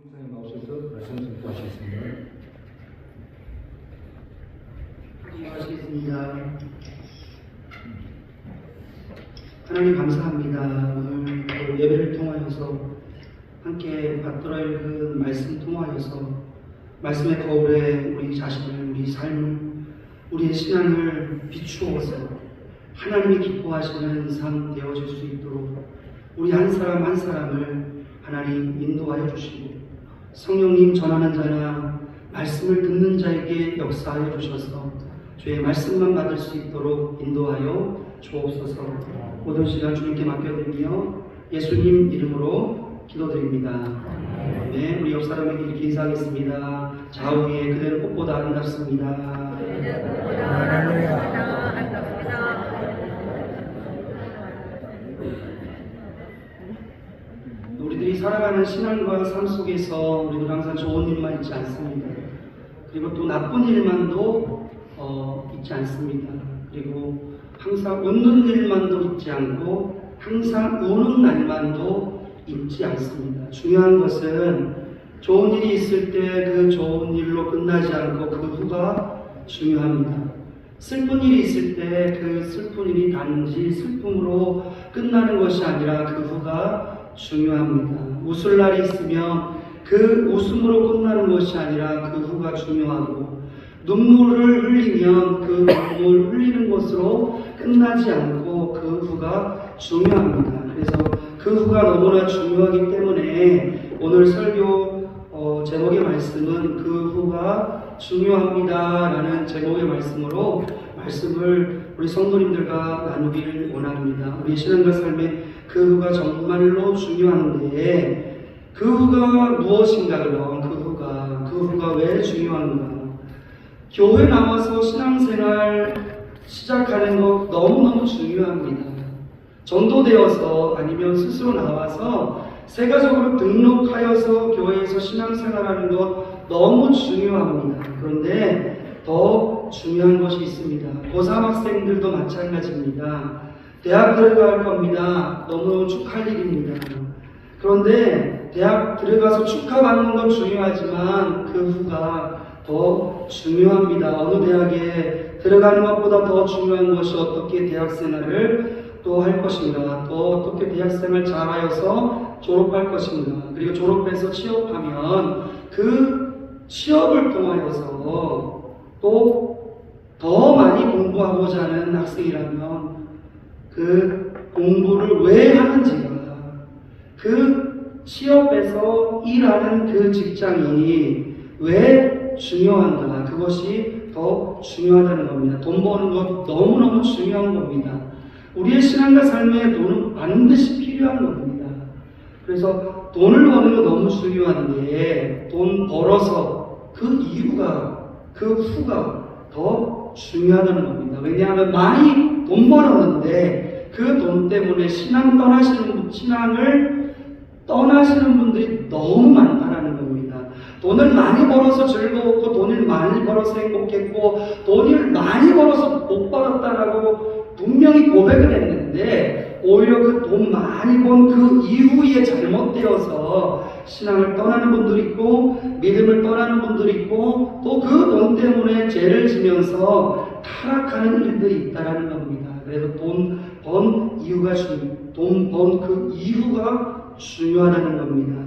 목사님 나오셔서 말씀 전하시겠습니다. 기도하시겠습니다. 하나님 감사합니다. 오늘 또 예배를 통하여서 함께 받들어 읽은 말씀 통하여서 말씀의 거울에 우리 자신을, 우리 삶을, 우리의 신앙을 비추어서 하나님이 기뻐하시는 삶 되어질 수 있도록 우리 한 사람 한 사람을 하나님 인도하여 주시고 성령님 전하는 자나 말씀을 듣는 자에게 역사하여 주셔서 주의 말씀만 받을 수 있도록 인도하여 주옵소서. 모든 시간 주님께 맡겨드리며 예수님 이름으로 기도드립니다. 네, 우리 옆 사람에게 이렇게 인사하겠습니다. 좌우에 그대는 꽃보다 아름답습니다. 우리들이 살아가는 신앙과 삶 속에서 우리들 항상 좋은 일만 있지 않습니다. 그리고 또 나쁜 일만도 있지 않습니다. 그리고 항상 웃는 일만도 있지 않고 항상 우는 날만도 있지 않습니다. 중요한 것은 좋은 일이 있을 때 그 좋은 일로 끝나지 않고 그 후가 중요합니다. 슬픈 일이 있을 때 그 슬픈 일이 단지 슬픔으로 끝나는 것이 아니라 그 후가 중요합니다. 웃을 날이 있으면 그 웃음으로 끝나는 것이 아니라 그 후가 중요하고 눈물을 흘리면 그 눈물 흘리는 것으로 끝나지 않고 그 후가 중요합니다. 그래서 그 후가 너무나 중요하기 때문에 오늘 설교 제목의 말씀은 그 후가 중요합니다 라는 제목의 말씀으로 말씀을 우리 성도님들과 나누기를 원합니다. 우리 신앙과 삶에 그 후가 정말로 중요한데 그 후가 무엇인가요? 그 후가 왜 중요한가? 교회 나와서 신앙생활 시작하는 것 너무너무 중요합니다. 전도되어서 아니면 스스로 나와서 세가적으로 등록하여서 교회에서 신앙생활하는 것 너무 중요합니다. 그런데 더 중요한 것이 있습니다. 고3 학생들도 마찬가지입니다. 대학 들어갈 겁니다. 너무 축하할 일입니다. 그런데 대학 들어가서 축하받는 건 중요하지만 그 후가 더 중요합니다. 어느 대학에 들어가는 것보다 더 중요한 것이 어떻게 대학생활을 또 할 것인가, 또 어떻게 대학생활 잘하여서 졸업할 것인가, 그리고 졸업해서 취업하면 그 취업을 통하여서 또 더 많이 공부하고자 하는 학생이라면 그 공부를 왜 하는지가, 그 취업에서 일하는 그 직장이 왜 중요한가, 그것이 더 중요하다는 겁니다. 돈 버는 것 너무너무 중요한 겁니다. 우리의 신앙과 삶에 돈은 반드시 필요한 겁니다. 그래서 돈을 버는 건 너무 중요한데 돈 벌어서 그 이유가, 그 후가 더 중요하다는 겁니다. 왜냐하면 많이 돈 벌었는데 그 돈 때문에 신앙을 떠나시는 분들이 너무 많다는 겁니다. 돈을 많이 벌어서 즐거웠고 돈을 많이 벌어서 행복했고 돈을 많이 벌어서 못 벌었다라고 분명히 고백을 했는데 오히려 그 돈 많이 번 그 이후에 잘못되어서 신앙을 떠나는 분들이 있고 믿음을 떠나는 분들이 있고 또 그 돈 때문에 죄를 지면서 타락하는 일들이 있다는 겁니다. 그래서 돈 번 그 이후가 중요하다는 겁니다.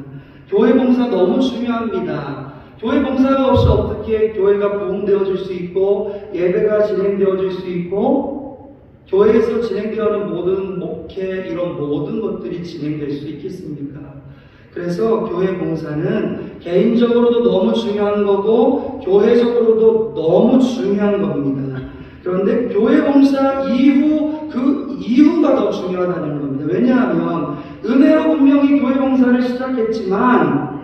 교회 봉사 너무 중요합니다. 교회 봉사가 없이 어떻게 교회가 부흥되어질 수 있고 예배가 진행되어질 수 있고 교회에서 진행되어는 모든 목회 이런 모든 것들이 진행될 수 있겠습니까? 그래서 교회 봉사는 개인적으로도 너무 중요한 거고 교회적으로도 너무 중요한 겁니다. 그런데 교회 봉사 이후 그 이후가 더 중요하다는 겁니다. 왜냐하면 은혜로 분명히 교회 봉사를 시작했지만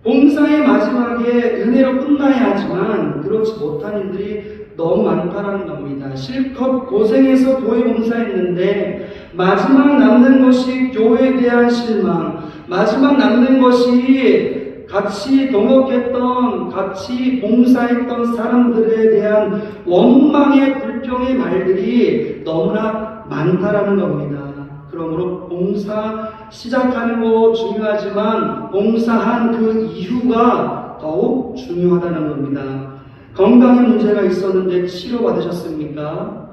봉사의 마지막에 은혜로 끝나야 하지만 그렇지 못한 일들이 너무 많다는 겁니다. 실컷 고생해서 교회 봉사했는데 마지막 남는 것이 교회에 대한 실망, 마지막 남는 것이 같이 동역했던, 같이 봉사했던 사람들에 대한 원망의 불평의 말들이 너무나 많다라는 겁니다. 그러므로 봉사 시작하는 거 중요하지만 봉사한 그 이후가 더욱 중요하다는 겁니다. 건강에 문제가 있었는데 치료받으셨습니까?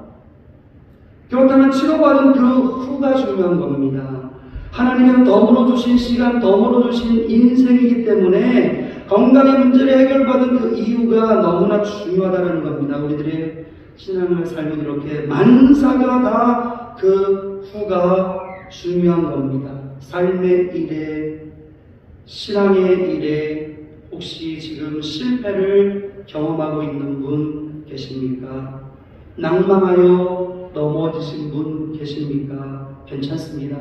그렇다면 치료받은 그 후가 중요한 겁니다. 하나님께서 덤으로 주신 시간, 덤으로 주신 인생이기 때문에 건강의 문제를 해결받은 그 이유가 너무나 중요하다는 겁니다. 우리들의 신앙을 살면 이렇게 만사가 다 그 후가 중요한 겁니다. 삶의 일에, 신앙의 일에 혹시 지금 실패를 경험하고 있는 분 계십니까? 낭망하여 넘어지신 분 계십니까? 괜찮습니다.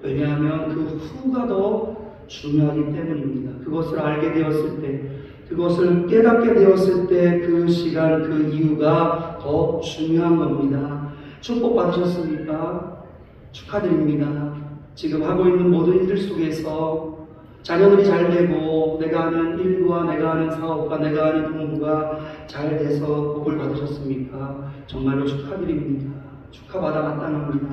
왜냐하면 그 후가 더 중요하기 때문입니다. 그것을 알게 되었을 때, 그것을 깨닫게 되었을 때 그 시간, 그 이유가 더 중요한 겁니다. 축복받으셨습니까? 축하드립니다. 지금 하고 있는 모든 일들 속에서 자녀들이 잘 되고 내가 하는 일과 내가 하는 사업과 내가 하는 공부가 잘 돼서 복을 받으셨습니까? 정말로 축하드립니다. 축하받아 마땅합니다.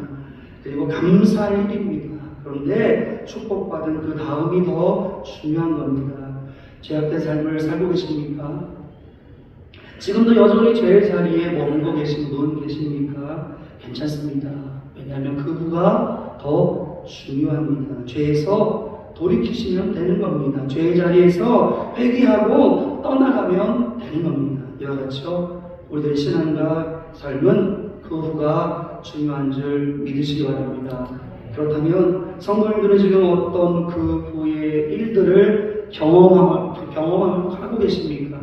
그리고 감사할 일입니다. 그런데 축복받은 그 다음이 더 중요한 겁니다. 죄악된 삶을 살고 계십니까? 지금도 여전히 죄의 자리에 머물고 계신 분 계십니까? 괜찮습니다. 왜냐하면 그 후가 더 중요합니다. 죄에서 돌이키시면 되는 겁니다. 죄의 자리에서 회개하고 떠나가면 되는 겁니다. 이와 같이요, 우리들의 신앙과 삶은 그 후가 중요한 줄 믿으시기 바랍니다. 그렇다면 성도님들은 지금 어떤 그 후의 일들을 경험하고 계십니까?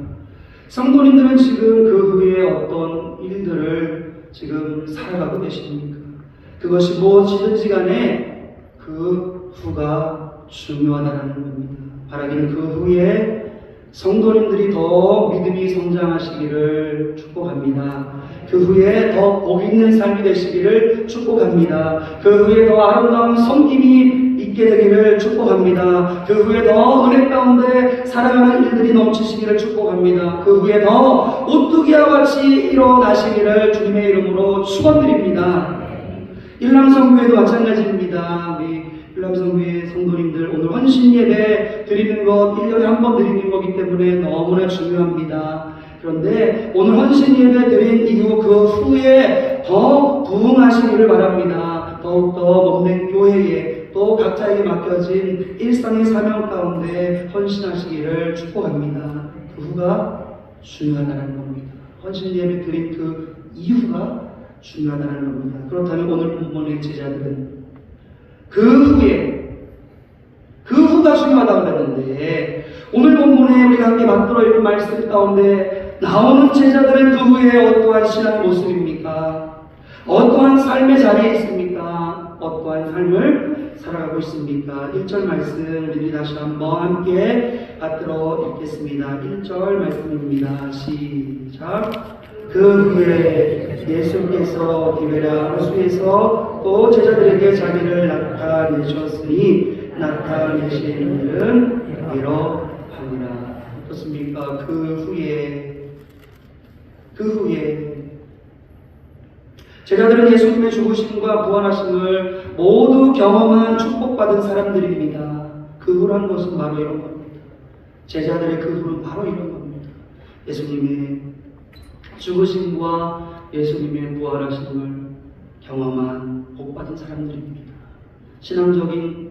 성도님들은 지금 그 후에 어떤 일들을 지금 살아가고 계십니까? 그것이 무엇이든지 간에 그 후가 중요하다는 겁니다. 바라기는 그 후에 성도님들이 더 믿음이 성장하시기를 축복합니다. 그 후에 더 복 있는 삶이 되시기를 축복합니다. 그 후에 더 아름다운 섬김이 있게 되기를 축복합니다. 그 후에 더 은혜 가운데 사랑하는 일들이 넘치시기를 축복합니다. 그 후에 더 오뚜기와 같이 일어나시기를 주님의 이름으로 축원드립니다. 일남성교회도 마찬가지입니다. 우리 일남성교회 성도님들 오늘 헌신 예배 드리는 것 1년에 한 번 드리는 거기 때문에 너무나 중요합니다. 그런데 오늘 헌신 예배 드린 이후 그 후에 더 부흥하시기를 바랍니다. 더욱더 몸된 교회에 또 각자에게 맡겨진 일상의 사명 가운데 헌신하시기를 축복합니다. 그 후가 중요하다는 겁니다. 헌신 예배 드린 그 이후가 중요하다는 겁니다. 그렇다면 오늘 본문의 제자들은 그 후가 중요하다고 그랬는데 오늘 본문에 우리가 함께 맞들어 읽은 말씀 가운데 나오는 제자들은 그 후에 어떠한 신앙의 모습입니까? 어떠한 삶의 자리에 있습니까? 어떠한 삶을 살아가고 있습니까? 1절 말씀 우리 다시 한번 함께 받들어 읽겠습니다. 1절 말씀입니다. 시작. 그 후에 예수께서 디베랴 호수에서 또 제자들에게 자기를 나타내셨으니 나타내신 일은 이러하니라. 어떻습니까? 그 후에 제자들은 예수님의 죽으심과 부활하심을 모두 경험한 축복받은 사람들입니다. 그 후란 것은 바로 이런 겁니다. 제자들의 그 후는 바로 이런 겁니다. 예수님의 죽으심과 예수님의 부활하심을 경험한 복받은 사람들입니다. 신앙적인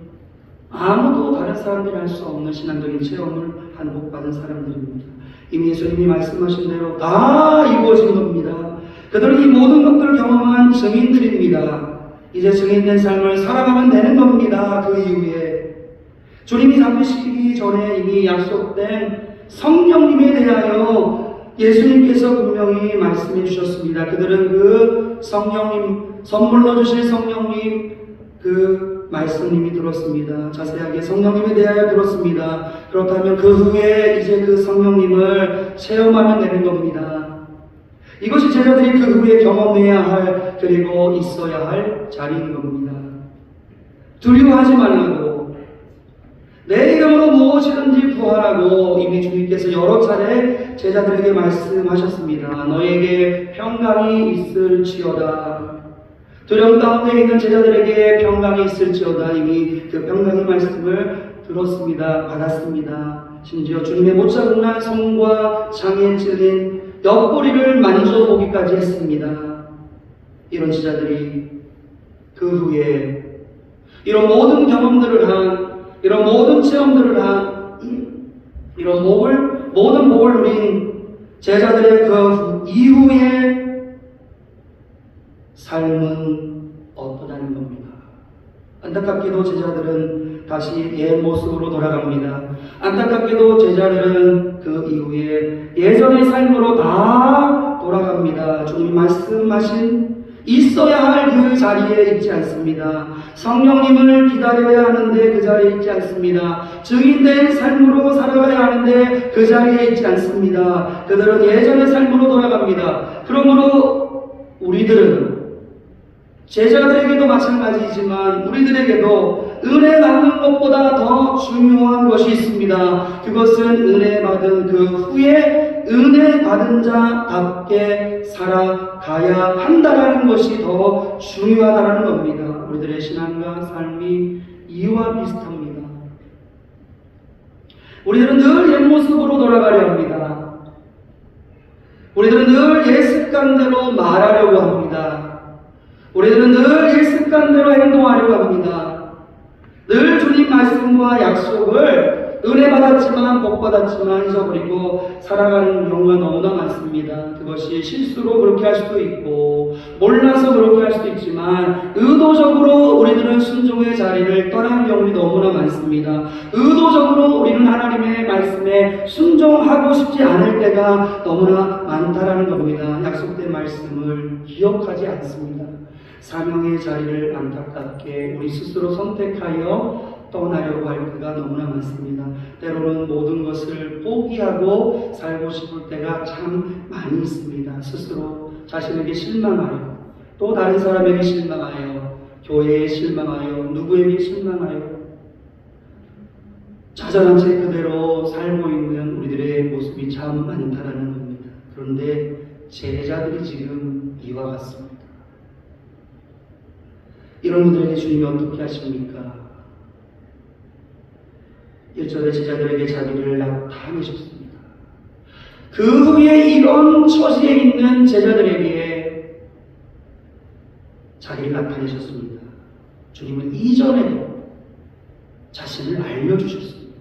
아무도 다른 사람들이 할 수 없는 신앙적인 체험을 한 복받은 사람들입니다. 이미 예수님이 말씀하신 대로 다 이루어진 겁니다. 그들은 이 모든 것들을 경험한 증인들입니다. 이제 증인된 삶을 살아가면 되는 겁니다. 그 이후에 주님이 잡히시기 전에 이미 약속된 성령님에 대하여 예수님께서 분명히 말씀해 주셨습니다. 그들은 그 성령님, 선물로 주실 성령님, 그 말씀님이 들었습니다. 자세하게 성령님에 대하여 들었습니다. 그렇다면 그 후에 이제 그 성령님을 체험하면 되는 겁니다. 이것이 제자들이 그 후에 경험해야 할, 그리고 있어야 할 자리인 겁니다. 두려워하지 말라고, 내 이름으로 무엇이든지 구하라고 이미 주님께서 여러 차례 제자들에게 말씀하셨습니다. 너에게 평강이 있을지어다. 두려움 가운데 있는 제자들에게 평강이 있을지어다. 이미 그 평강의 말씀을 들었습니다. 받았습니다. 심지어 주님의 못자국난 손과 장에 찔린 옆구리를 만져보기까지 했습니다. 이런 제자들이 그 후에 이런 모든 경험들을 한, 이런 모든 체험들을 한, 이런 모든 복을 누린 제자들의 그 이후의 삶은 어떠냐는 겁니다. 안타깝게도 제자들은 다시 옛 모습으로 돌아갑니다. 안타깝게도 제자들은 그 이후에 예전의 삶으로 다 돌아갑니다. 주님 말씀하신 있어야 할 그 자리에 있지 않습니다. 성령님을 기다려야 하는데 그 자리에 있지 않습니다. 증인된 삶으로 살아가야 하는데 그 자리에 있지 않습니다. 그들은 예전의 삶으로 돌아갑니다. 그러므로 우리들은 제자들에게도 마찬가지지만 우리들에게도 은혜 받는 것보다 더 중요한 것이 있습니다. 그것은 은혜 받은 그 후에 은혜 받은 자답게 살아가야 한다라는 것이 더 중요하다는 겁니다. 우리들의 신앙과 삶이 이와 비슷합니다. 우리들은 늘 옛 모습으로 돌아가려 합니다. 우리들은 늘 옛 습관대로 말하려고 합니다. 우리들은 늘 옛 습관대로 행동하려고 합니다. 늘 주님 말씀과 약속을 은혜 받았지만 복 받았지만 잊어버리고 살아가는 경우가 너무나 많습니다. 그것이 실수로 그렇게 할 수도 있고 몰라서 그렇게 할 수도 있지만 의도적으로 우리들은 순종의 자리를 떠나는 경우가 너무나 많습니다. 의도적으로 우리는 하나님의 말씀에 순종하고 싶지 않을 때가 너무나 많다라는 겁니다. 약속된 말씀을 기억하지 않습니다. 사명의 자리를 안타깝게 우리 스스로 선택하여 떠나려고 할 때가 너무나 많습니다. 때로는 모든 것을 포기하고 살고 싶을 때가 참 많이 있습니다. 스스로 자신에게 실망하여 또 다른 사람에게 실망하여 교회에 실망하여 누구에게 실망하여 좌절한 채 그대로 살고 있는 우리들의 모습이 참 많다라는 겁니다. 그런데 제자들이 지금 이와 같습니다. 이런 분들에게 주님이 어떻게 하십니까? 1절에 제자들에게 자기를 나타내셨습니다. 그 후에 이런 처지에 있는 제자들에게 자기를 나타내셨습니다. 주님은 이전에도 자신을 알려주셨습니다.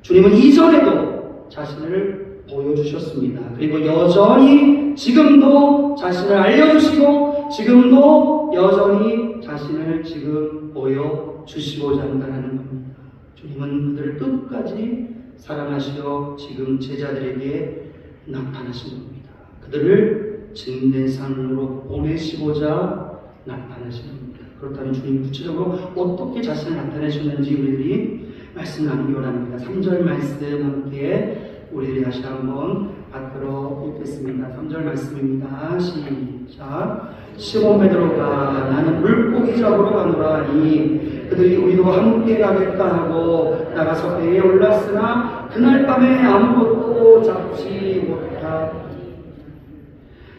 주님은 이전에도 자신을 보여주셨습니다. 그리고 여전히 지금도 자신을 알려주시고 지금도 여전히 자신을 지금 보여주시고자 한다는 겁니다. 주님은 그들을 끝까지 사랑하시어 지금 제자들에게 나타나신 겁니다. 그들을 증인된 삶으로 보내시고자 나타나신 겁니다. 그렇다면 주님 구체적으로 어떻게 자신을 나타내셨는지 우리들이 말씀 나누기 원합니다. 3절 말씀 함께 우리들이 다시 한번 받들어 읽겠습니다. 3절 말씀입니다. 시작. 시몬 베드로가 나는 물고기 잡으러 가노라니 그들이 우리도 함께 가겠다 하고 나가서 배에 올랐으나 그날 밤에 아무것도 잡지 못하니.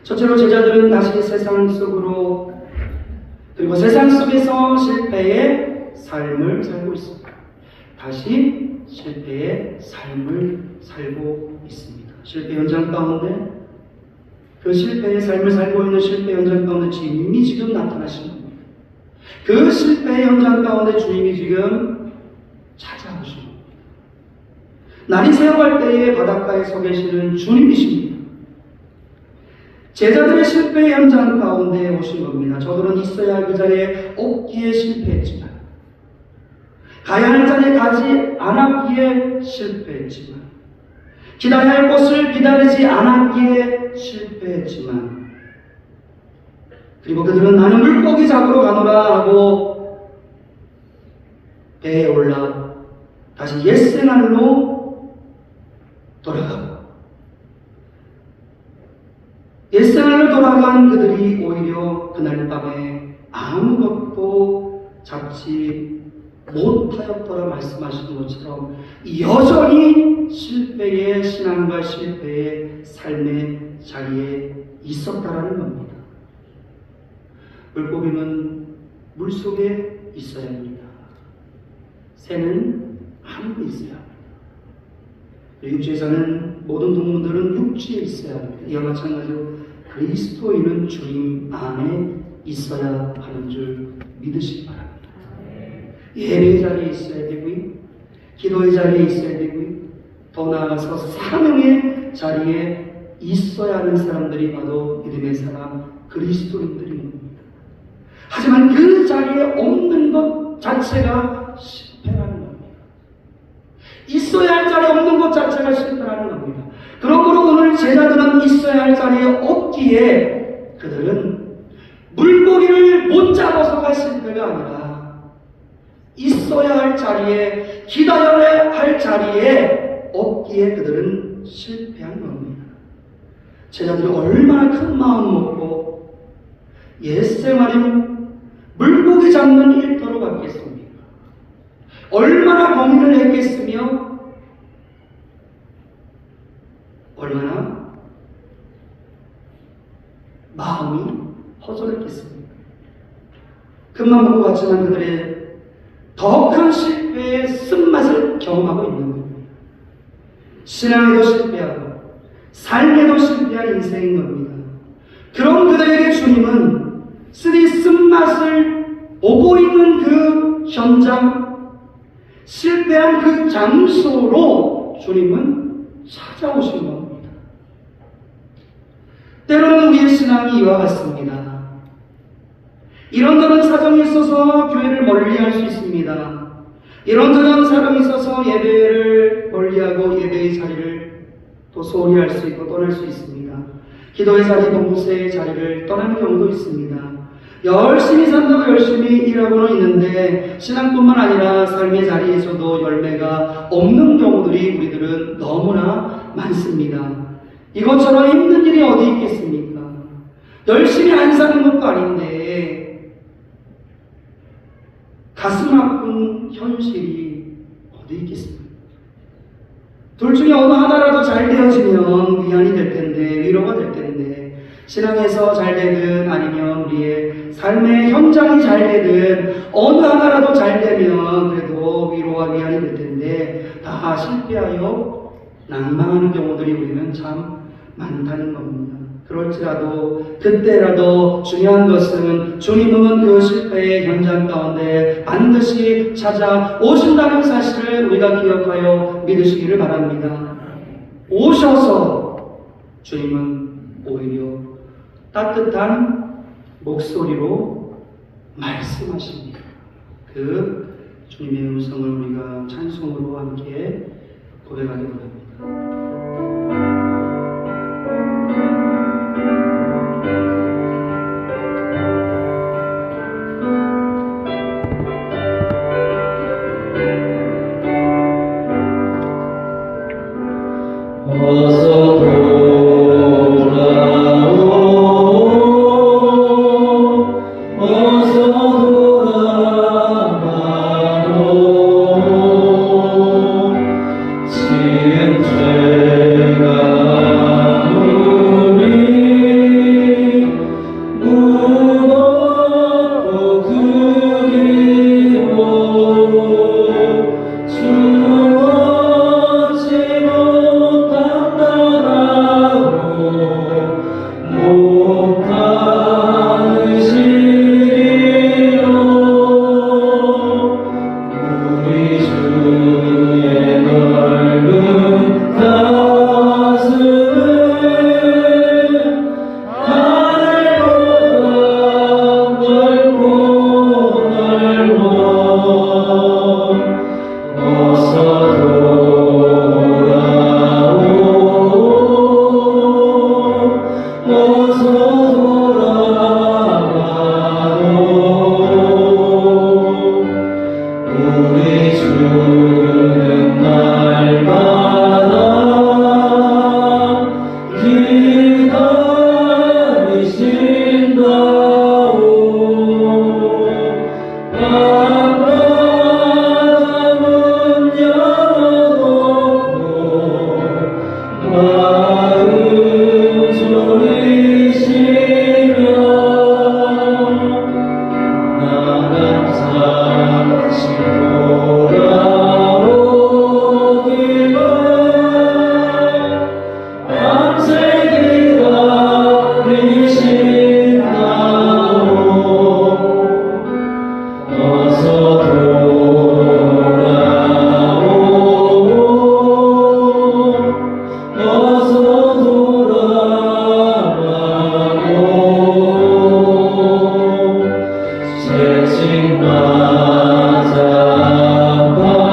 첫째로 제자들은 다시 세상 속으로 그리고 세상 속에서 실패의 삶을 살고 있습니다. 다시 실패의 삶을 살고 있습니다. 실패 현장 가운데 그 실패의 삶을 살고 있는 실패 현장 가운데 주님이 지금 나타나신 겁니다. 그 실패의 현장 가운데 주님이 지금 찾아오신 겁니다. 날이 새어갈 때에 바닷가에 서 계시는 주님이십니다. 제자들의 실패의 현장 가운데 오신 겁니다. 저들은 있어야 할 그 자리에 없기에 실패했지만 가야 할 자리에 가지 않았기에 실패했지만 기다려야 할 곳을 기다리지 않았기에 실패했지만 그리고 그들은 나는 물고기 잡으러 가노라 하고 배에 올라 다시 옛생활로 돌아가고 옛생활로 돌아간 그들이 오히려 그날 밤에 아무것도 잡지 못하였더라 말씀하시는 것처럼 여전히 실패의 신앙과 실패의 삶의 자리에 있었다라는 겁니다. 물고기는 물속에 있어야 합니다. 새는 하늘에 있어야 합니다. 육지에 사는 모든 동물들은 육지에 있어야 합니다. 이와 마찬가지로 그리스도인은 주님 안에 있어야 하는 줄 믿으시기 바랍니다. 예배의 자리에 있어야 되고요, 기도의 자리에 있어야 되고요, 더 나아가서 사명의 자리에 있어야 하는 사람들이 바로 믿음의 사람 그리스도인들인 겁니다. 하지만 그 자리에 없는 것 자체가 실패라는 겁니다. 있어야 할 자리에 없는 것 자체가 실패라는 겁니다. 그러므로 오늘 제자들은 있어야 할 자리에 없기에 그들은 물고기를 못 잡아서 갈 실패가 아니라 있어야 할 자리에, 기다려야 할 자리에 없기에 그들은 실패한 겁니다. 제자들이 얼마나 큰 마음 먹고 옛생활인 물고기 잡는 일터로 갔겠습니까? 얼마나 고민을 했겠으며 얼마나 마음이 허전했겠습니까? 큰맘 먹고 갔지만 그들의 더 큰 실패의 쓴맛을 경험하고 있는 겁니다. 신앙에도 실패하고 삶에도 실패한 인생인 겁니다. 그런 그들에게 주님은 쓰디 쓴맛을 보고 있는 그 현장, 실패한 그 장소로 주님은 찾아오신 겁니다. 때로는 우리의 신앙이 이와 같습니다. 이런저런 사정이 있어서 교회를 멀리할 수 있습니다. 이런저런 사정이 있어서 예배를 멀리하고 예배의 자리를 또 소홀히 할 수 있고 떠날 수 있습니다. 기도의 자리, 봉사의 자리를 떠나는 경우도 있습니다. 열심히 산다고 열심히 일하고는 있는데 신앙뿐만 아니라 삶의 자리에서도 열매가 없는 경우들이 우리들은 너무나 많습니다. 이것처럼 힘든 일이 어디 있겠습니까? 열심히 안 사는 것도 아닌데 가슴 아픈 현실이 어디 있겠습니까? 둘 중에 어느 하나라도 잘 되어지면 위안이 될 텐데, 위로가 될 텐데, 신앙에서 잘 되든 아니면 우리의 삶의 현장이 잘 되든 어느 하나라도 잘 되면 그래도 위로와 위안이 될 텐데 다 실패하여 낭망하는 경우들이 우리는 참 많다는 겁니다. 그럴지라도 그때라도 중요한 것은 주님은 그 실패의 현장 가운데 반드시 찾아오신다는 사실을 우리가 기억하여 믿으시기를 바랍니다. 오셔서 주님은 오히려 따뜻한 목소리로 말씀하십니다. 그 주님의 음성을 우리가 찬송으로 함께 고백하기 바랍니다. 어서 돌아오, 어서 돌아와오. 지은 죄가 우리 무겁고 그리워 주었지 못한 나라로 못 받으시리로 다시 돌아오기를 밤새 기다리신다오 어서 돌아오 어서 돌아와오 채찍 맞아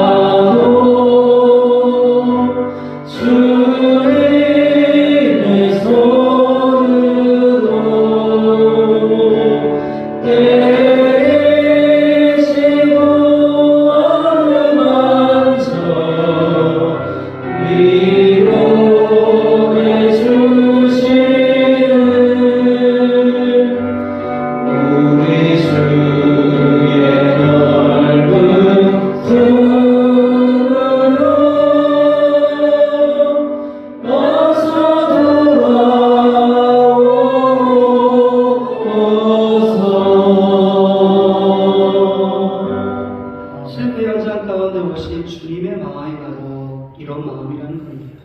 아파도 주님의 손으로 때리시고 어루만져 위로해 주시는 우리 주의 넓은 품으로 어서 돌아오소서. 실패 현장 가운데 오신 주님의 마음이 바로 이런 마음이라는 겁니다.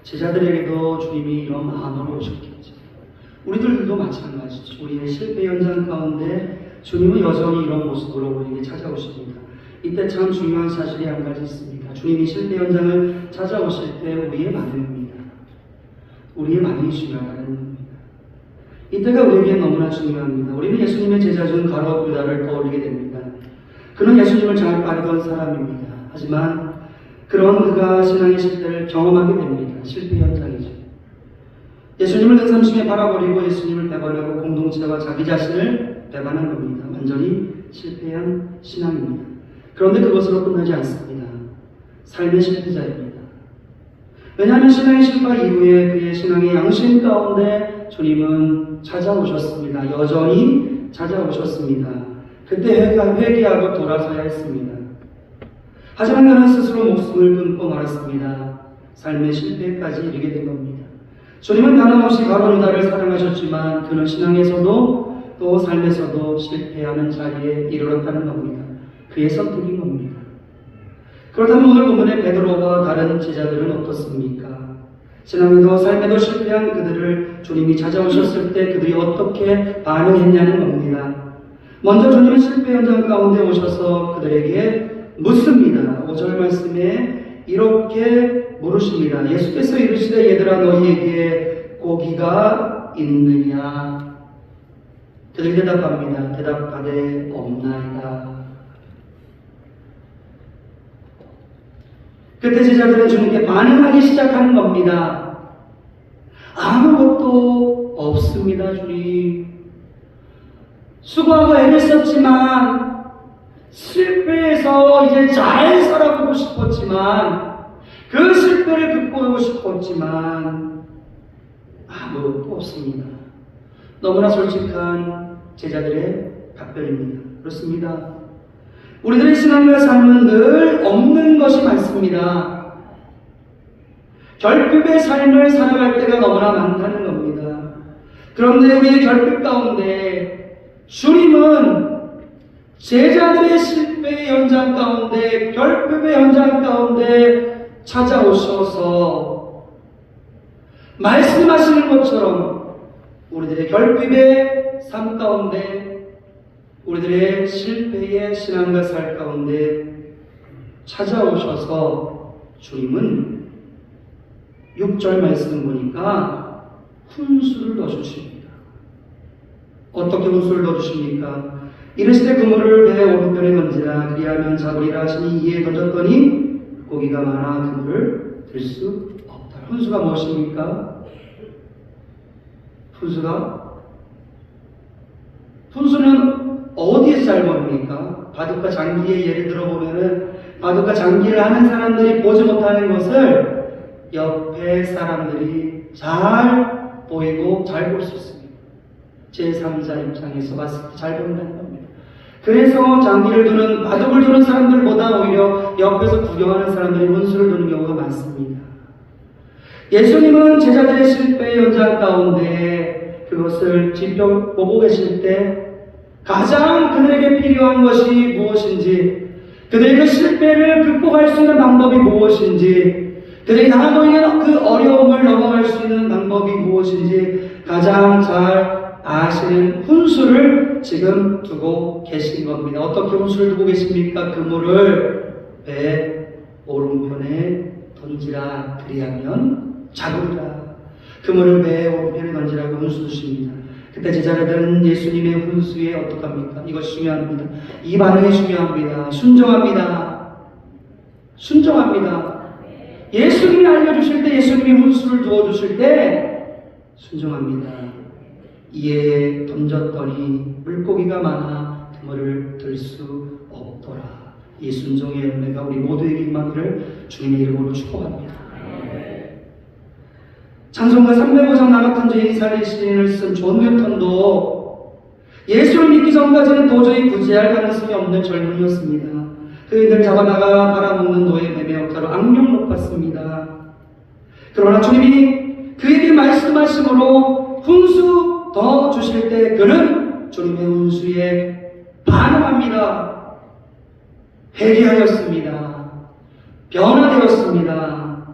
제자들에게도 주님이 이런 마음으로 오셨겠죠. 우리들도 마찬가지죠. 우리의 실패 현장 가운데 주님은 여전히 이런 모습으로 우리에게 찾아오십니다. 이때 참 중요한 사실이 한 가지 있습니다. 주님이 실패 현장을 찾아오실 때 우리의 반응입니다. 우리의 반응이 중요하다는 겁니다. 이때가 우리에게 너무나 중요합니다. 우리는 예수님의 제자 중 가룟 유다를 떠올리게 됩니다. 그는 예수님을 잘 따르던 사람입니다. 하지만 그런 그가 신앙의 실패를 경험하게 됩니다. 실패 현장이죠. 예수님을 능삼심에 바라버리고 예수님을 배반하고 공동체와 자기 자신을 배반한 겁니다. 완전히 실패한 신앙입니다. 그런데 그것으로 끝나지 않습니다. 삶의 실패자입니다. 왜냐하면 신앙의 실패 이후에 그의 신앙의 양심 가운데 주님은 찾아오셨습니다. 여전히 찾아오셨습니다. 그때 회개하고 돌아서야 했습니다. 하지만 그는 스스로 목숨을 끊고 말았습니다. 삶의 실패까지 이르게 된 겁니다. 주님은 변함없이 가룟 유다를 사랑하셨지만 그는 신앙에서도 또 삶에서도 실패하는 자리에 이르렀다는 겁니다. 그의 선택인 겁니다. 그렇다면 오늘 본문의 베드로와 다른 제자들은 어떻습니까? 신앙에도 삶에도 실패한 그들을 주님이 찾아오셨을 때 그들이 어떻게 반응했냐는 겁니다. 먼저 주님은 실패 현장 가운데 오셔서 그들에게 묻습니다. 5절 말씀에 이렇게 물으십니다. 예수께서 이르시되 얘들아 너희에게 고기가 있느냐? 그들이 대답합니다. 대답하되 없나이다. 그때 제자들은 주님께 반응하기 시작하는 겁니다. 아무것도 없습니다, 주님. 수고하고 애를 썼지만 실패해서 이제 잘 살아보고 싶었지만 그 실패를 극복하고 싶었지만 아무것도 없습니다. 너무나 솔직한 제자들의 답변입니다. 그렇습니다. 우리들의 신앙과 삶은 늘 없는 것이 많습니다. 결핍의 삶을 살아갈 때가 너무나 많다는 겁니다. 그런데 우리의 결핍 가운데 주님은 제자들의 실패의 현장 가운데 결핍의 현장 가운데 찾아오셔서 말씀하시는 것처럼 우리들의 결핍의 삶 가운데 우리들의 실패의 신앙과 살 가운데 찾아오셔서 주님은 6절 말씀 보니까 훈수를 넣어주십니다. 어떻게 훈수를 넣어주십니까? 이르시되 그물을 배 오른편에 던지라 그리하면 잡으리라 하시니 이에 던졌더니 고기가 많아 그물을 들 수 없다. 훈수가 무엇입니까? 훈수는 어디에서 잘 먹습니까? 바둑과 장기의 예를 들어보면은 바둑과 장기를 하는 사람들이 보지 못하는 것을 옆에 사람들이 잘 보이고 잘 볼 수 있습니다. 제3자 입장에서 봤을 때 잘 보인다는 겁니다. 그래서 장기를 두는 바둑을 두는 사람들보다 오히려 옆에서 구경하는 사람들이 훈수를 두는 경우가 많습니다. 예수님은 제자들의 실패 현장 가운데 그것을 지켜보고 계실 때 가장 그들에게 필요한 것이 무엇인지, 그들의 그 실패를 극복할 수 있는 방법이 무엇인지, 그들이 당하고 있는 그 어려움을 넘어갈 수 있는 방법이 무엇인지 가장 잘 아시는 훈수를 지금 두고 계신 겁니다. 어떻게 훈수를 두고 계십니까? 그물을 배 오른편에 던지라, 그리하면 잡으리라. 그물을 배 오른편에 던지라고 훈수 두십니다. 그때 제자들은 예수님의 훈수에 어떡합니까? 이것이 중요합니다. 이 반응이 중요합니다. 순종합니다. 순종합니다. 예수님이 알려주실 때, 예수님이 훈수를 두어주실 때 순종합니다. 이에 던졌더니 물고기가 많아 그물을 들 수 없더라. 이 순종의 열매가 우리 모두에게 임하기를 주님의 이름으로 축복합니다. 찬송가 305장 나 같은 죄인 살리신을 쓴 존 뉴턴도 예수를 믿기 전까지는 도저히 구제할 가능성이 없는 젊은이였습니다. 그이들 잡아다가 팔아먹는 노예 매매 업자로 악명 높았습니다. 그러나 주님이 그에게 말씀하심으로 훈수 더 주실 때 그는 주님의 훈수에 반응합니다. 회개하였습니다. 변화되었습니다.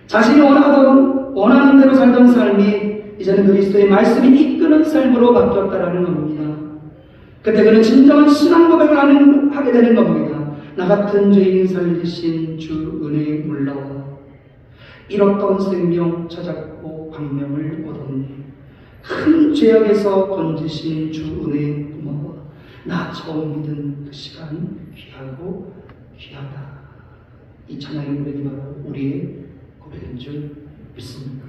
자신이 원하는 대로 살던 삶이 이제는 그리스도의 말씀이 이끄는 삶으로 바뀌었다라는 겁니다. 그때 그는 진정한 신앙 고백을 하게 되는 겁니다. 나 같은 죄인 살리신 주 은혜에 놀라와 잃었던 생명 찾았고 광명을 얻었네. 큰 죄악에서 건지신 주 은혜에 고마워. 나 처음 믿은 그 시간 귀하고 귀하다. 이 찬양의 고백이 바로 우리의 고백인 줄 믿습니다.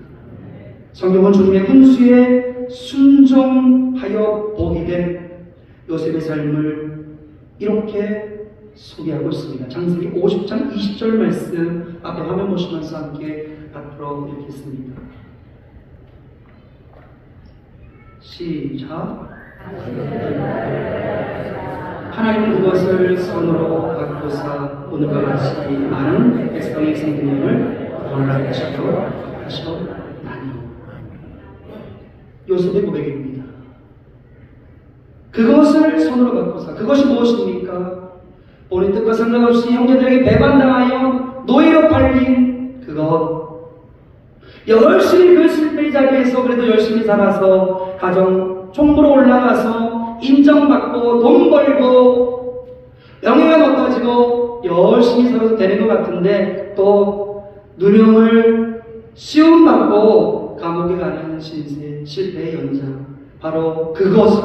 성경은 주님의 훈수에 순종하여 복이 된 요셉의 삶을 이렇게 소개하고 있습니다. 창세기 50장 20절 말씀 앞에 화면 보시면서 함께 앞으로 읽겠습니다. 시작. 하나님은 그것을 손으로 바꾸사 오늘과 같이 많은 백성의 생명을 구원하셨나니. 요셉의 고백입니다. 그것을 손으로 바꾸사. 그것이 무엇입니까? 본인 뜻과 상관없이 형제들에게 배반당하여 노예로 팔린 그것. 열심히 그 실패의 자리에서 그래도 열심히 살아서 가정 총무로 올라가서 인정받고 돈 벌고 명예가 높아지고 열심히 살아도 되는 것 같은데 또 누명을 시험받고 감옥에 가는 신세, 실패의 연장. 바로 그것을,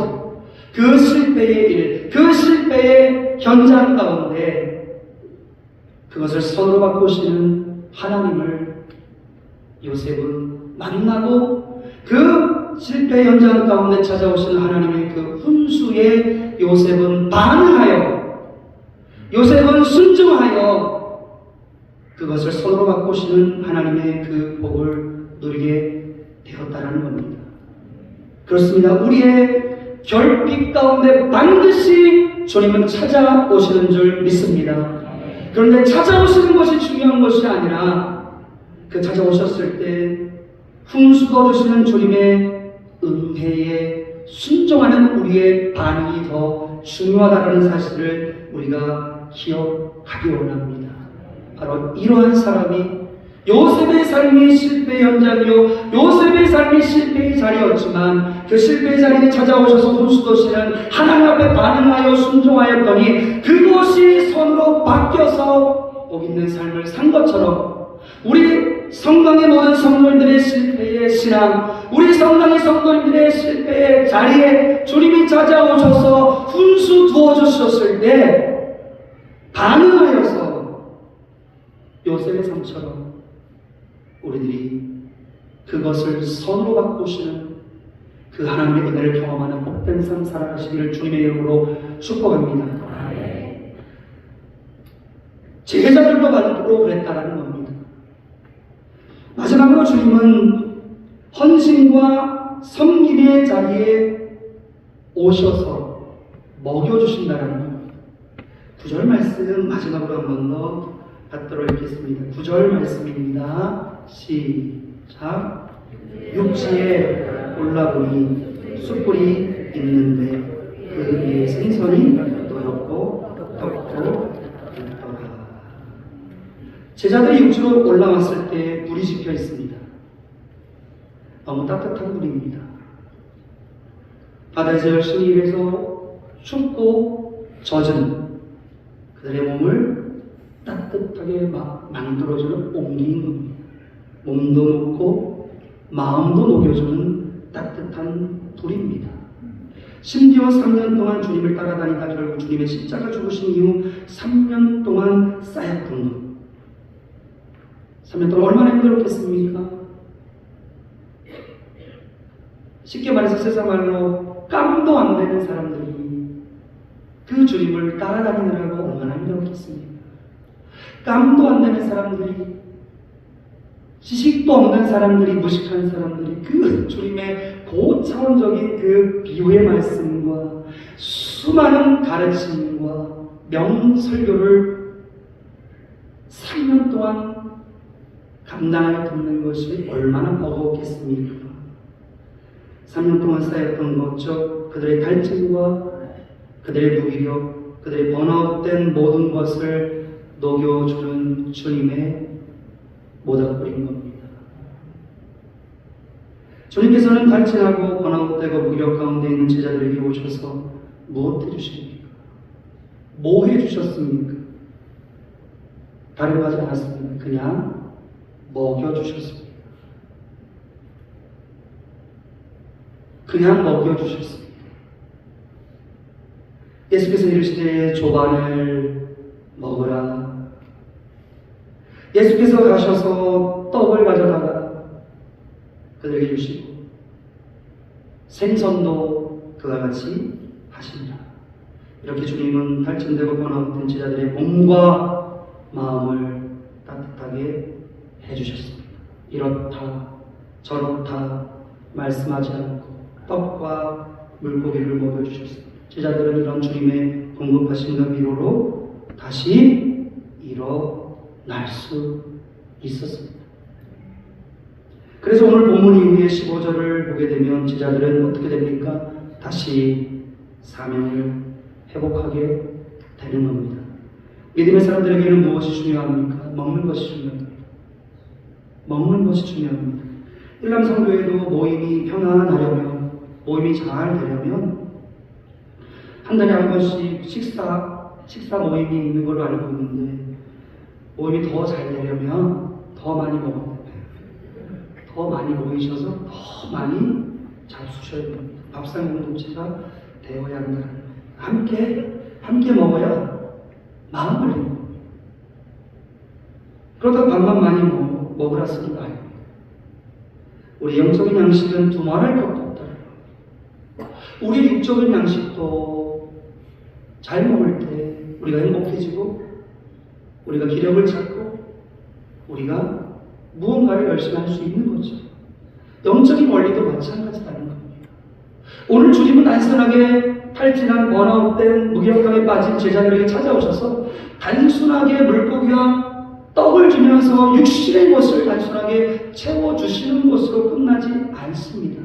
그 실패의 일, 그 실패의 현장 가운데 그것을 손으로 바꾸시는 하나님을 요셉은 만나고 그 실패 현장 가운데 찾아오시는 하나님의 그 훈수에 요셉은 반응하여, 요셉은 순종하여 그것을 손으로 바꾸시는 하나님의 그 복을 누리게 되었다라는 겁니다. 그렇습니다. 우리의 결핍 가운데 반드시 주님은 찾아오시는 줄 믿습니다. 그런데 찾아오시는 것이 중요한 것이 아니라 그 찾아오셨을 때 훈수 얻으시는 주님의 은혜에 순종하는 우리의 반응이 더 중요하다는 사실을 우리가 기억하기 원합니다. 바로 이러한 사람이 요셉의 삶이 실패의 현장이요, 요셉의 삶이 실패의 자리였지만 그 실패의 자리에 찾아오셔서 훈수 도시는 하나님 앞에 반응하여 순종하였더니 그것이 손으로 바뀌어서 복 있는 삶을 산 것처럼 우리 성당의 모든 성도님들의 실패의 신앙, 우리 성당의 성도님들의 실패의 자리에 주님이 찾아오셔서 훈수 두어주셨을 때 반응하여서 요셉의 삶처럼 우리들이 그것을 선으로 바꾸시는 그 하나님의 은혜를 경험하는 복된 삶 살아가시기를 주님의 이름으로 축복합니다. 제자들도 바로 그랬다라는 겁니다. 마지막으로 주님은 헌신과 섬김의 자리에 오셔서 먹여주신다라는 겁니다. 9절 말씀 마지막으로 한 번 더 받도록 읽겠습니다. 9절 말씀입니다. 시작. 육지에 올라보니 숯불이 있는데 그 위에 생선이 노랗고 덥고 굵더라. 제자들이 육지로 올라왔을 때 불이 지펴 있습니다. 너무 따뜻한 불입니다. 바다에서 열심히 일해서 춥고 젖은 그들의 몸을 따뜻하게 만들어주는 옹기인 겁니다. 몸도 녹고 마음도 녹여주는 따뜻한 불입니다. 심지어 3년 동안 주님을 따라다니다 결국 주님의 십자가 죽으신 이후 3년 동안 쌓였던 것. 3년 동안 얼마나 힘들었겠습니까? 쉽게 말해서 세상 말로 깜도 안 되는 사람들이 그 주님을 따라다니느라고 얼마나 힘들었겠습니까? 깜도 안 되는 사람들이, 지식도 없는 사람들이, 무식한 사람들이 그 주님의 고차원적인 그 비유의 말씀과 수많은 가르침과 명설교를 3년 동안 감당하여 듣는 것이 얼마나 버거웠겠습니까? 3년 동안 쌓였던 것적 그들의 갈증과 그들의 무기력, 그들의 번아웃된 모든 것을 녹여주는 주님의 모닥불인 겁니다. 주님께서는 갈증하고 번아웃되고 무기력 가운데 있는 제자들에게 오셔서 무엇 해주십니까? 뭐 해주셨습니까? 다른 거 하지 않았습니다. 그냥 먹여주셨습니다. 그냥 먹여주셨습니다. 예수께서 이르시되 조반을 먹으라. 예수께서 가셔서 떡을 가져다가 그들에게 주시고 생선도 그와 같이 하시니라. 이렇게 주님은 탈진되고 번아웃된 제자들의 몸과 마음을 따뜻하게 해주셨습니다. 이렇다 저렇다 말씀하지 않고 떡과 물고기를 먹여주셨습니다. 제자들은 이런 주님의 공급하심과 위로로 다시 일어날 수 있었습니다. 그래서 오늘 본문 이후에 15절을 보게 되면 제자들은 어떻게 됩니까? 다시 사명을 회복하게 되는 겁니다. 믿음의 사람들에게는 무엇이 중요합니까? 먹는 것이 중요합니다. 먹는 것이 중요합니다. 일남성교회도 모임이 평안하려면, 모임이 잘 되려면 한 달에 한 번씩 식사 모임이 있는 걸로 알고 있는데, 모임이 더 잘 되려면 더 많이 먹어야 됩니다. 더 많이 모이셔서 더 많이 잡수셔야 됩니다. 밥상 공동체가 되어야 한다. 함께 먹어야 마음 걸리는 겁니다. 그러다 밥만 많이 먹으라 쓰는 거 아닙니다. 우리 영적인 양식은 두말할 것도 없다. 우리 육적인 양식도 잘 먹을 때 우리가 행복해지고, 우리가 기력을 찾고, 우리가 무언가를 열심히 할 수 있는 거죠. 영적인 원리도 마찬가지라는 겁니다. 오늘 주님은 단순하게 탈진한 번아웃된 무기력감에 빠진 제자들에게 찾아오셔서 단순하게 물고기와 떡을 주면서 육신의 것을 단순하게 채워주시는 것으로 끝나지 않습니다.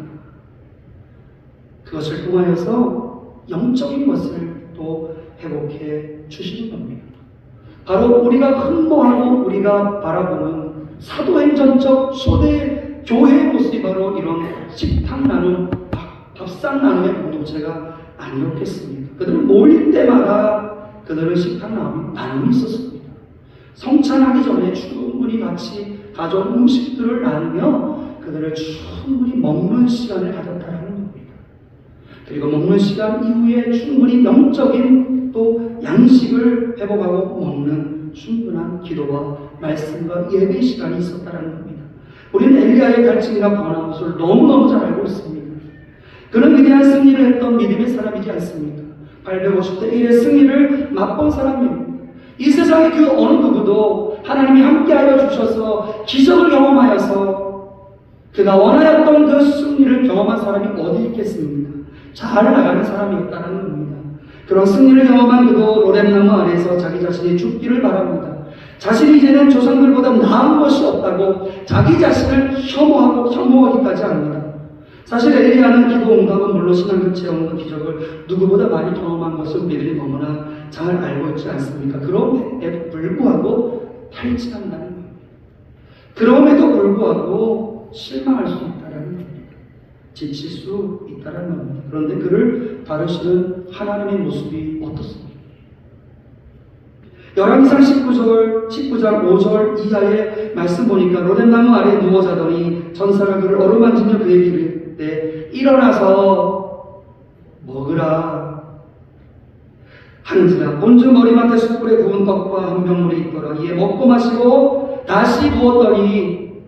그것을 통하여서 영적인 것을 또 회복해 주시는 겁니다. 바로 우리가 흠모하고 우리가 바라보는 사도행전적 초대 교회의 모습이 바로 이런 식탁 나눔, 밥상 나눔의 공동체가 아니었겠습니까? 그들은 모일 때마다 그들은 식탁 나눔이 있었습니다. 성찬하기 전에 충분히 같이 가져온 음식들을 나누며 그들을 충분히 먹는 시간을 가졌다는 겁니다. 그리고 먹는 시간 이후에 충분히 영적인 또 양식을 회복하고 먹는 충분한 기도와 말씀과 예배 시간이 있었다는 겁니다. 우리는 엘리야의 갈증과 번아웃을 너무너무 잘 알고 있습니다. 그는 위대한 승리를 했던 믿음의 사람이지 않습니까? 850대 1의 승리를 맛본 사람입니다. 이 세상의 그 어느 누구도 하나님이 함께하여 주셔서 기적을 경험하여서 그가 원하였던 그 승리를 경험한 사람이 어디 있겠습니까? 잘 나가는 사람이었다는 겁니다. 그런 승리를 경험한 그도 로뎀나무 아래에서 자기 자신이 죽기를 바랍니다. 자신이 이제는 조상들보다 나은 것이 없다고 자기 자신을 혐오하기까지 합니다. 사실 엘리야는 기도 응답은 물론 신앙적 체험과 기적을 누구보다 많이 경험한 것을 우리들이 너무나 잘 알고 있지 않습니까? 그럼에도 불구하고 탈진한다는 겁니다. 그럼에도 불구하고 실망할 수 있다는 겁니다. 지칠 수 있다는 겁니다. 그런데 그를 다루시는 하나님의 모습이 어떻습니까? 열왕기상 19장 5절 이하의 말씀 보니까 로뎀나무 아래에 누워 자더니 전사가 그를 어루만지며 그에게 이르되 일어나서 먹으라 하는지라. 본즉 머리맡에 숯불에 구운 떡과 한 병물이 있더라. 이에 먹고 마시고 다시 누웠더니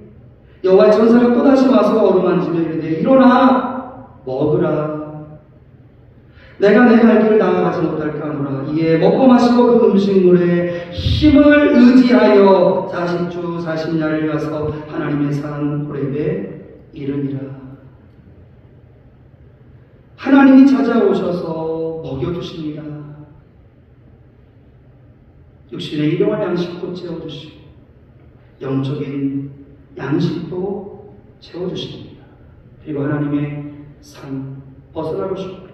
여호와의 전사가 또다시 와서 어루만지며 이르되 일어나 먹으라. 내가 내 갈 길을 나아가지 못할까 하노라. 이에 먹고 마시고 그 음식물에 힘을 의지하여 40주 40야를 가서 하나님의 산 호렙에 이르니라. 하나님이 찾아오셔서 먹여주십니다. 육신의 일용할 양식도 채워주시고 영적인 양식도 채워주십니다. 그리고 하나님의 산 벗어나고 싶다,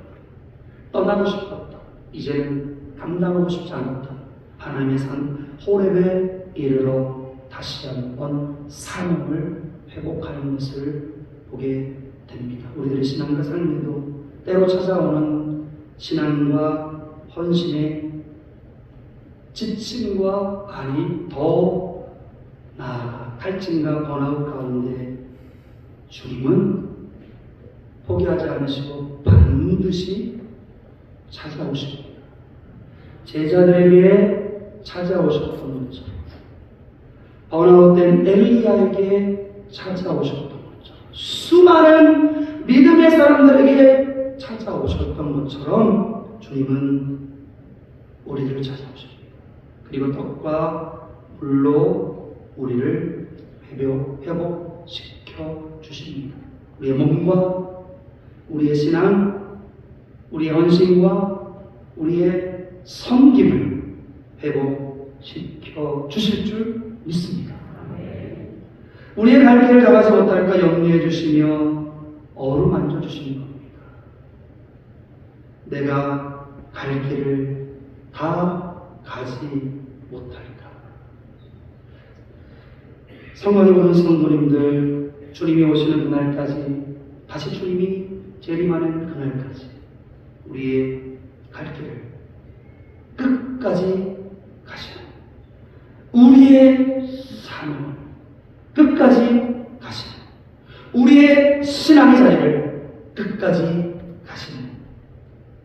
떠나고 싶었다, 이제는 감당하고 싶지 않았다, 하나님의 산 호렙에 이르러 다시 한번 사명을 회복하는 것을 보게 됩니다. 우리들의 신앙과 삶에도 때로 찾아오는 신앙과 헌신의 지침과 아니 더 나아가 탈진과 번아웃 가운데 주님은 포기하지 않으시고 반드시 찾아오십니다. 제자들에게 찾아오셨던 것처럼, 번아웃된 엘리야에게 찾아오셨던 것처럼, 수많은 믿음의 사람들에게 찾아오셨던 것처럼 주님은 우리를 찾아오십니다. 그리고 떡과 물로 우리를 회복시켜 주십니다. 우리의 몸과 우리의 신앙, 우리의 헌신과 우리의 섬김을 회복시켜 주실 줄 믿습니다. 우리의 갈 길을 나가지 못할까 염려해 주시며 어루만져 주시는 겁니다. 내가 갈 길을 다 가지 못할까. 성관에 오는 성도님들, 주님이 오시는 그날까지, 다시 주님이 재림하는 그날까지 우리의 갈 길을 끝까지 가시는, 우리의 사명을 끝까지 가시는, 우리의 신앙의 자리를 끝까지 가시는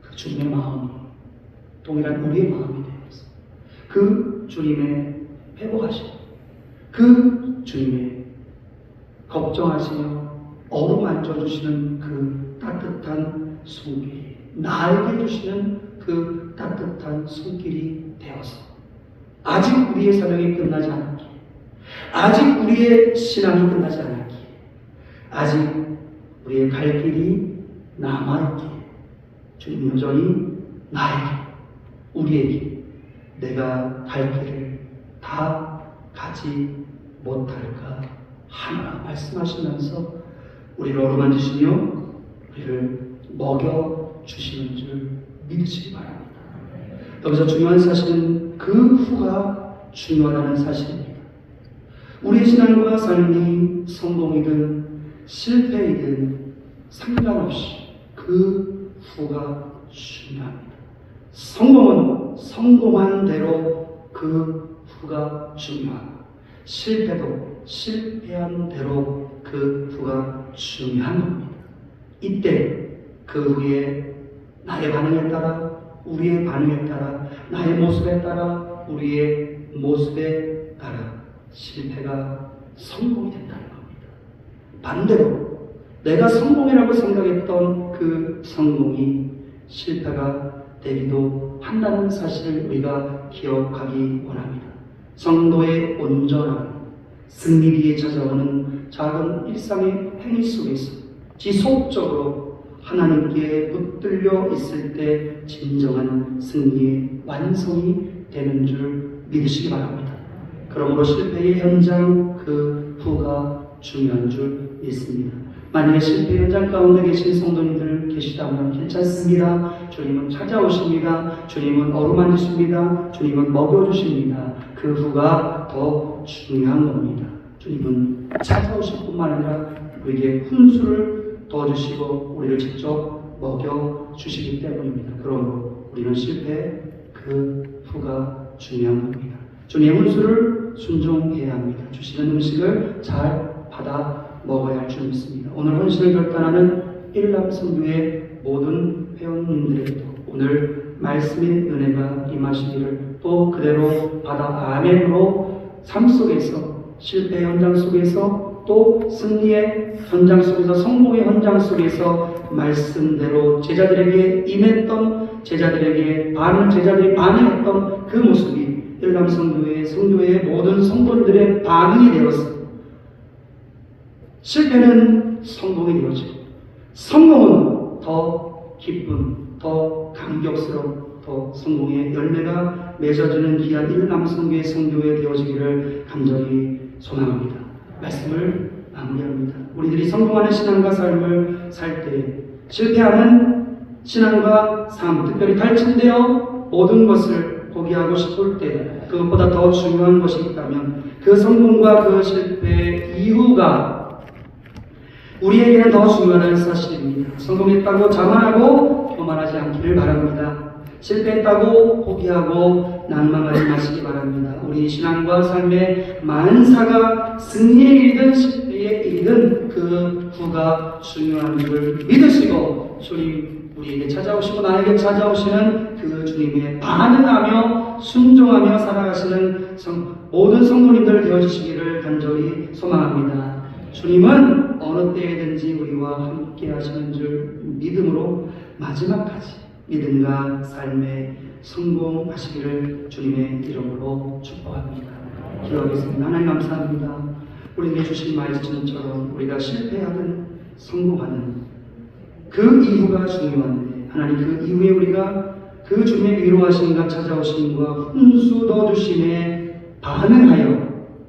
그 주님의 마음이 동일한 우리의 마음이 되어서 그 주님의 회복하시고 그 주님의 걱정하시며 어루만져 주시는 그 따뜻한 손길이, 나에게 주시는 그 따뜻한 손길이 되어서 아직 우리의 사명이 끝나지 않았기에, 아직 우리의 신앙이 끝나지 않았기에, 아직 우리의 갈 길이 남아있기에 주님 여전히 나에게, 우리에게 내가 갈 길을 다 가지 못할까 하나 말씀하시면서 우리를 어루만지시며 우리를 먹여주시는 줄 믿으시기 바랍니다. 여기서 중요한 사실은 그 후가 중요하다는 사실입니다. 우리의 신앙과 삶이 성공이든 실패이든 상관없이 그 후가 중요합니다. 성공은 성공한 대로 그 후가 중요하고, 실패도 실패한 대로 그 후가 중요한 겁니다. 이때 그 후에 나의 반응에 따라, 우리의 반응에 따라, 나의 모습에 따라, 우리의 모습에 따라 실패가 성공이 된다는 겁니다. 반대로 내가 성공이라고 생각했던 그 성공이 실패가 되기도 한다는 사실을 우리가 기억하기 원합니다. 성도의 온전함, 승리 뒤에 찾아오는 작은 일상의 행위 속에서 지속적으로 하나님께 붙들려 있을 때 진정한 승리의 완성이 되는 줄 믿으시기 바랍니다. 그러므로 실패의 현장 그 후가 중요한 줄 믿습니다. 만약에 실패 현장 가운데 계신 성도님들 계시다면 괜찮습니다. 주님은 찾아오십니다. 주님은 어루만지십니다. 주님은 먹여주십니다. 그 후가 더 중요한 겁니다. 주님은 찾아오실 뿐만 아니라 우리에게 훈수를 도와주시고 우리를 직접 먹여주시기 때문입니다. 그러므로 우리는 실패 그 후가 중요한 겁니다. 주님의 훈수를 순종해야 합니다. 주시는 음식을 잘 받아 먹어야 할 줄 믿습니다. 오늘 헌신을 결단하는 일남성교의 모든 회원님들에게도 오늘 말씀의 은혜가 임하시기를 또 그대로 받아 아멘으로 삶 속에서 실패 현장 속에서 또 승리의 현장 속에서 성공의 현장 속에서 말씀대로 제자들에게 임했던 제자들이 반응했던 그 모습이 일남성교회 성교회의 모든 성도들의 반응이 되었습니다. 실패는 성공이 되어지고 성공은 더 기쁨, 더 감격스러운, 더 성공의 열매가 맺어지는 귀한 일남성교회 성교회 되어지기를 간절히 소망합니다. 말씀을 마무리합니다. 우리들이 성공하는 신앙과 삶을 살 때 실패하는 신앙과 삶, 특별히 탈진되어 모든 것을 포기하고 싶을 때 그것보다 더 중요한 것이 있다면 그 성공과 그 실패 이후가 우리에게는 더 중요한 사실입니다. 성공했다고 자만하고 교만하지 않기를 바랍니다. 실패했다고 포기하고 낭망하지 마시기 바랍니다. 우리 신앙과 삶의 만사가 승리의 일이든 실패의 일이든 그 후가 중요한 줄 믿으시고 주님 우리에게 찾아오시고 나에게 찾아오시는 그 주님의 반응하며 순종하며 살아가시는 모든 성도님들 되어주시기를 간절히 소망합니다. 주님은 어느 때에든지 우리와 함께 하시는 줄 믿음으로 마지막까지 믿음과 삶에 성공하시기를 주님의 이름으로 축복합니다. 기도하겠습니다. 하나님 감사합니다. 우리에게 주신 말씀처럼 우리가 실패하든 성공하든 그 이후가 중요한데 하나님 그 이후에 우리가 그 주님의 위로하심과 찾아오심과 훈수 넣어주심에 반응하여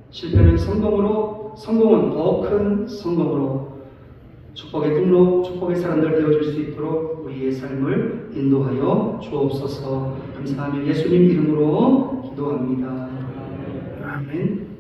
실패는 성공으로 성공은 더 큰 성공으로 축복의 통로, 축복의 사람들 되어줄 수 있도록 우리의 삶을 인도하여 주옵소서. 감사하며 예수님 이름으로 기도합니다. 아멘.